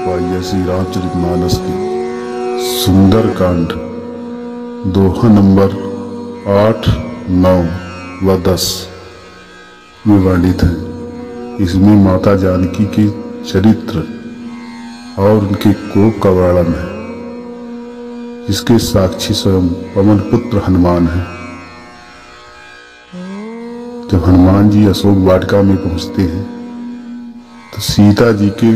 पाई श्री रामचरितमानस की सुंदर कांड दोहा नंबर 8, 9 व 10 में वर्णित है। इसमें माता जानकी के चरित्र और उनके कोप का वर्णन है, जिसके साक्षी स्वयं पवन पुत्र हनुमान है। जब हनुमान जी अशोक वाटिका में पहुंचते हैं तो सीता जी के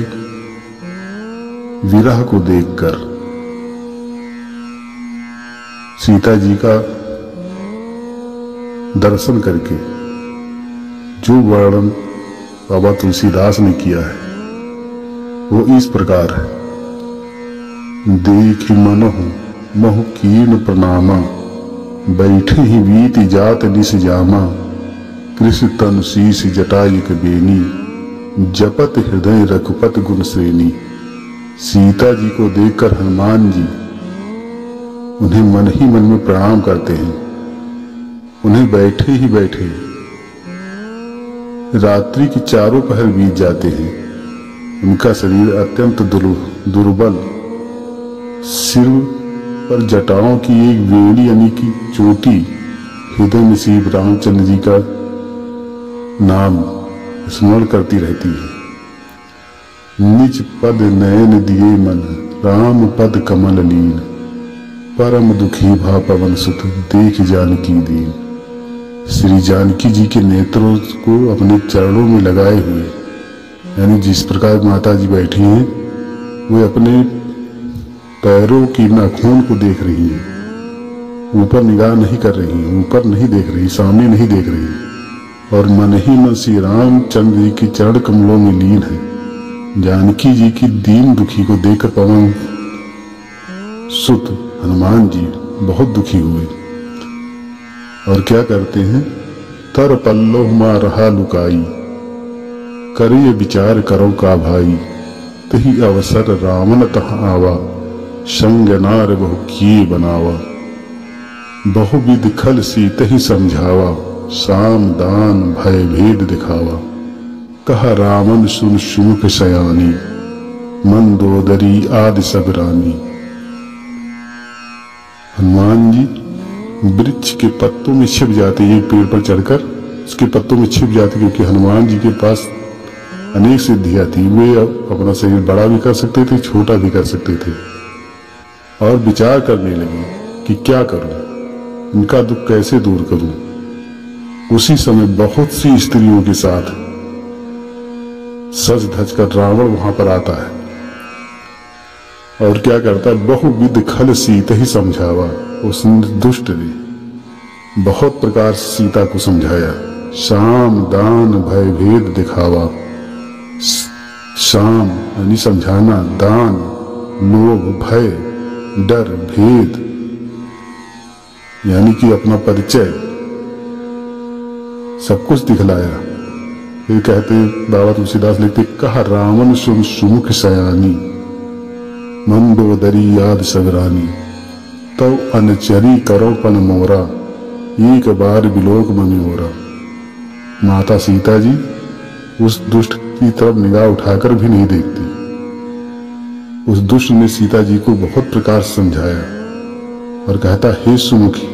विरह को देखकर सीता जी का दर्शन करके जो वर्णन बाबा तुलसीदास ने किया है वो इस प्रकार है। देखि मनहु महु कीर्ण प्रणामा, बैठे ही वीति जात निस जामा, कृष्ण तनु शीश जटायुक बेनी, जपत हृदय रघुपत गुण श्रेणी। सीता जी को देखकर हनुमान जी उन्हें मन ही मन में प्रणाम करते हैं। उन्हें बैठे ही बैठे रात्रि की चारों पहर बीत जाते हैं। उनका शरीर अत्यंत दुर्बल, सिर पर जटाओं की एक वेणी यानी कि चोटी हृदय नसीब रामचंद्र जी का नाम स्मरण करती रहती है। निज पद नयन दिए मन, राम पद कमल लीन, परम दुखी भा पवन सुत, देख जानकी दीन। श्री जानकी जी के नेत्रों को अपने चरणों में लगाए हुए, यानी जिस प्रकार माता जी बैठी हैं वे अपने पैरों की नाखून को देख रही हैं। ऊपर निगाह नहीं कर रही हैं, ऊपर नहीं देख रही, सामने नहीं देख रही, और मन ही मन श्री रामचंद्र जी के चरण कमलों में लीन है। जानकी जी की दीन दुखी को देखकर पवन सुत हनुमान जी बहुत दुखी हुए और क्या करते हैं, तर पल्लो मा रहा लुकाई, करिए विचार करो का भाई, तही अवसर रावण तह आवा, संग नार बहु किए बनावा, बहुविध खल सीत ही समझावा, साम दान भय भेद दिखावा, कहा रावण सुन सुमुख सयानी, मंदोदरी आदि सब रानी। हनुमान जी वृक्ष के पत्तों में छिप जाते, एक पेड़ पर चढ़कर उसके पत्तों में छिप जाते, क्योंकि हनुमान जी के पास अनेक सिद्धियां थी। वे अपना शरीर बड़ा भी कर सकते थे, छोटा भी कर सकते थे, और विचार करने लगे कि क्या करूं, इनका दुख कैसे दूर करूं। उसी समय बहुत सी स्त्रियों के साथ सज धज कर रावण वहां पर आता है और क्या करता है, बहुविध खल सीता ही समझावा। उस दुष्ट ने बहुत प्रकार से सीता को समझाया। शाम दान भय भेद दिखावा, शाम यानी समझाना, दान लोभ भय डर, भेद यानी कि अपना परिचय सब कुछ दिखलाया। फिर कहते बाबा तुलसीदास लिखते, कहा रावण सुन सुमुख सयानी, मंदोदरी याद सगरानी, तो अनचरी करो पन मोरा, एक बार विलोक मम्योरा। माता सीता जी उस दुष्ट की तरफ निगाह उठाकर भी नहीं देखती। उस दुष्ट ने सीता जी को बहुत प्रकार से समझाया और कहता, हे सुमुखी,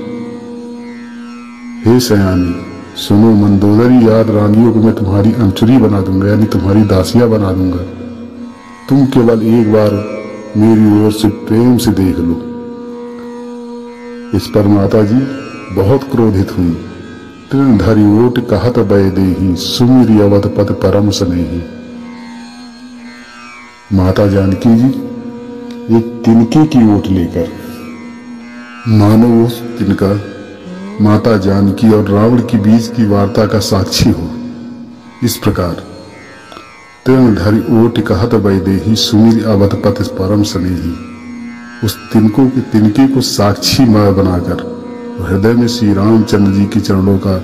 हे सयानी, सुनो, मंदोदरी याद रानियों को मैं तुम्हारी अंचुरी बना दूंगा, यानी तुम्हारी दासियां बना दूंगा। तुम केवल एक बार मेरी ओर से प्रेम से देख लो। इस पर माता जी बहुत क्रोधित हुई। तृणधरी ओट कहत बय देहि, सुमिरि अवध पद परम स्नेहि। माता जानकी जी एक तिनके की ओट लेकर, मानो उस तिनका माता जानकी और रावण के बीच की वार्ता का साक्षी हो। इस प्रकार तृणधरि ओट कहत बय देहि, सुमिरि अवध पद परम स्नेहि। उस तिनके को साक्षी माया बनाकर हृदय में श्री रामचंद्र जी के चरणों का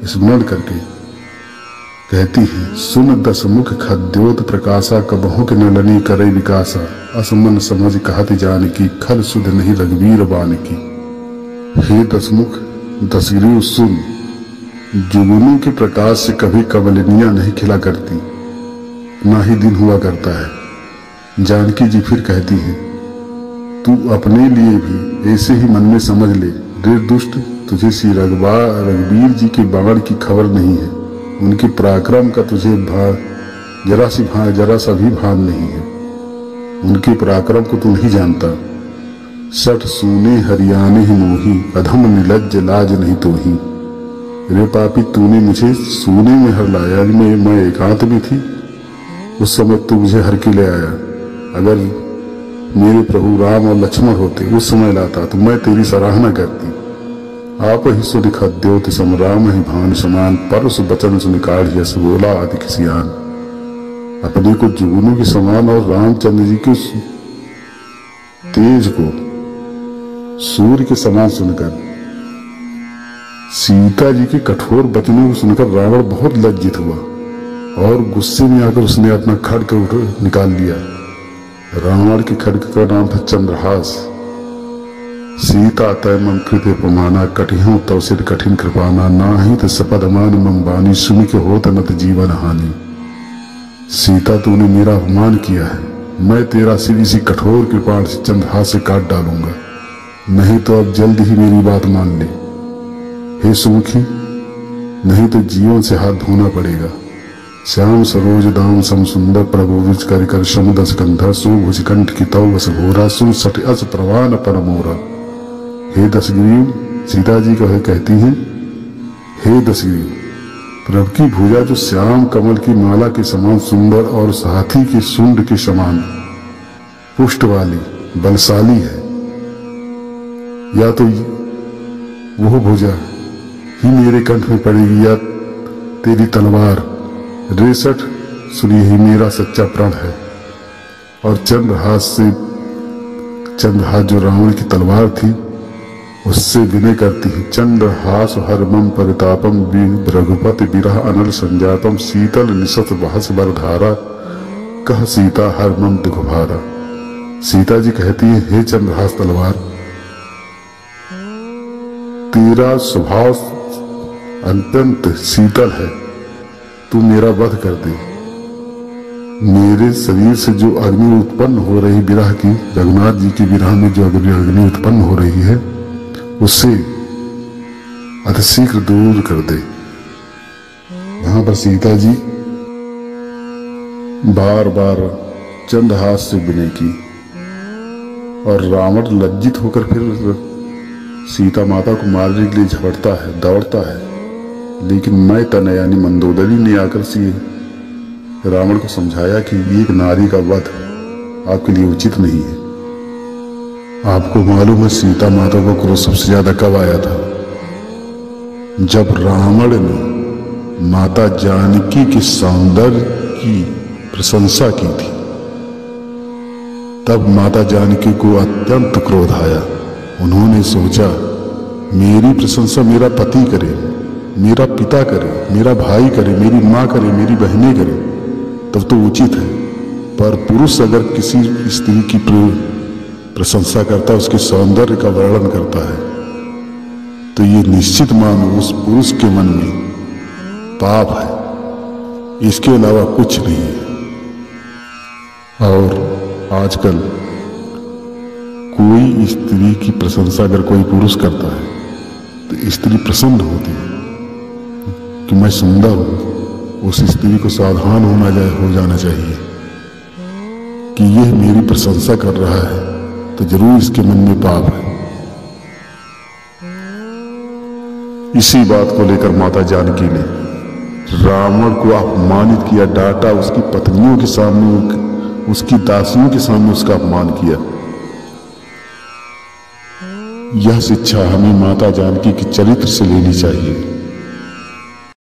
स्मरण करके कहती है, सुन दस मुख खद्योत प्रकाशा, कबहु के नलनी करे विकासा, असमन समझ कहत जानकी, खल सुध नहीं रघुवीर बानकी। हे दसमुख दशग्रीव सुन, जुगनों के प्रकाश से कभी कमलिनियां नहीं खिला करती, ना ही दिन हुआ करता है। जानकी जी फिर कहती हैं, तू अपने लिए भी ऐसे ही मन में समझ ले, रे दुष्ट, तुझे श्री रघुवीर जी के बाण की खबर नहीं है। उनके पराक्रम का तुझे जरा सा भी भान नहीं है। उनके पराक्रम को तू नहीं जानता। सठ सूने हरियाणे ही मोही, अधम निलज्ज लाज नहीं तो ही। रे पापी, तूने मुझे सोने में हर लाया। मैं एकांत में थी, उस समय तू मुझे हर के ले आया। अगर मेरे प्रभु राम और लक्ष्मण होते, उस समय लाता, तो मैं तेरी सराहना करती। आप ही सुन खद्योत सम राम ही भान समान, परस बचन सुन काढ़ यस बोला आदि किसियान। अपने को जुगनू के समान और रामचंद्र जी के तेज को सूर्य के समान सुनकर, सीता जी के कठोर वचनों को सुनकर रावण बहुत लज्जित हुआ और गुस्से में आकर उसने अपना खड्ग निकाल लिया। रावण के खड्ग का नाम था चंद्रहास। सीता तय मम कृत अपमाना, कठिन तव सिर कठिन कृपाना, नाही तो सपद अमान मम बानी, सुन के होत नत जीवन हानि। सीता, तूने मेरा अपमान किया है, मैं तेरा सिर इसी कठोर कृपाण से चंद्रहास से काट डालूंगा, नहीं तो अब जल्द ही मेरी बात मान ले। हे सुमुखी, नहीं तो जीवन से हाथ धोना पड़ेगा। श्याम सरोज दाम सम सुंदर, प्रभु विच कर समुदस कंधर, सुभुज कंठ की तव बस घोरा, सुन सट अस प्रवान परमोरा। हे दशग्रीव, सीता जी कहती हैं, हे दशग्रीव, प्रभु की भुजा जो श्याम कमल की माला के समान सुंदर और हाथी के सुंड के समान पुष्ट वाली बलशाली है, या तो वह भुजा ही मेरे कंठ में पड़ेगी या तेरी तलवार। रेसठ सुनिए, ही मेरा सच्चा प्रण है। और चंद्रहास जो रावण की तलवार थी, उससे विनय करती है। चंद्रहास हरमम परितापम, रघुपति विरह अनल संजातम, शीतल निशत बहस बरधारा, कह सीता हरमम दुखभारा। सीता जी कहती है, हे चंद्रहास तलवार, तेरा स्वभाव अत्यंत शीतल है, तू मेरा वध कर दे। मेरे शरीर से जो अग्नि उत्पन्न हो रही विरह की, रघुनाथ जी की विरह में जो अग्नि उत्पन्न हो रही है, उससे अतिशीघ्र दूर कर दे। यहां पर सीता जी बार बार चंद्रहास से विनय की और रावण लज्जित होकर फिर सीता माता को मारने के लिए झपटता है, दौड़ता है। लेकिन मैं तनया यानी मंदोदरी ने आकर रावण को समझाया कि एक नारी का वध आपके लिए उचित नहीं है। आपको मालूम है सीता माता को क्रोध सबसे ज्यादा कब आया था? जब रावण ने माता जानकी के सौंदर्य की प्रशंसा की थी, तब माता जानकी को अत्यंत क्रोध आया। उन्होंने सोचा, मेरी प्रशंसा मेरा पति करे, मेरा पिता करे, मेरा भाई करे, मेरी माँ करे, मेरी बहनें करे, तब तो उचित है। पर पुरुष अगर किसी स्त्री की प्रशंसा करता है, उसके सौंदर्य का वर्णन करता है, तो ये निश्चित मानो उस पुरुष के मन में पाप है, इसके अलावा कुछ नहीं है। और आजकल कोई स्त्री की प्रशंसा अगर कोई पुरुष करता है तो स्त्री प्रसन्न होती है कि मैं सुंदर हूं। उस स्त्री को सावधान हो जाना चाहिए कि यह मेरी प्रशंसा कर रहा है तो जरूर इसके मन में पाप है। इसी बात को लेकर माता जानकी ने रावण को अपमानित किया, डांटा, उसकी पत्नियों के सामने, उसकी दासियों के सामने उसका अपमान किया। यह शिक्षा हमें माता जानकी के चरित्र से लेनी चाहिए।